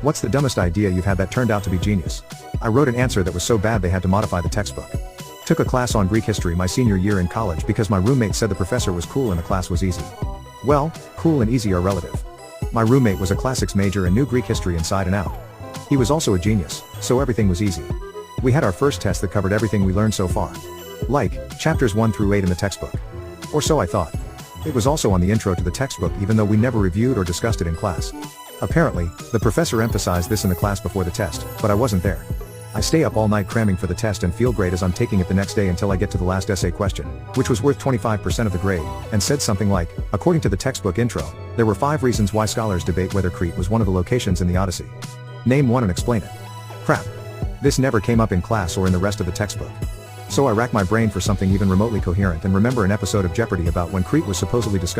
What's the dumbest idea you've had that turned out to be genius? I wrote an answer that was so bad they had to modify the textbook. Took a class on Greek history my senior year in college because my roommate said the professor was cool and the class was easy. Well, cool and easy are relative. My roommate was a classics major and knew Greek history inside and out. He was also a genius, so everything was easy. We had our first test that covered everything we learned so far. Like, chapters 1 through 8 in the textbook. Or so I thought. It was also on the intro to the textbook even though we never reviewed or discussed it in class. Apparently, the professor emphasized this in the class before the test, but I wasn't there. I stay up all night cramming for the test and feel great as I'm taking it the next day until I get to the last essay question, which was worth 25% of the grade, and said something like, according to the textbook intro, there were 5 reasons why scholars debate whether Crete was one of the locations in the Odyssey. Name one and explain it. Crap. This never came up in class or in the rest of the textbook. So I rack my brain for something even remotely coherent and remember an episode of Jeopardy about when Crete was supposedly discovered.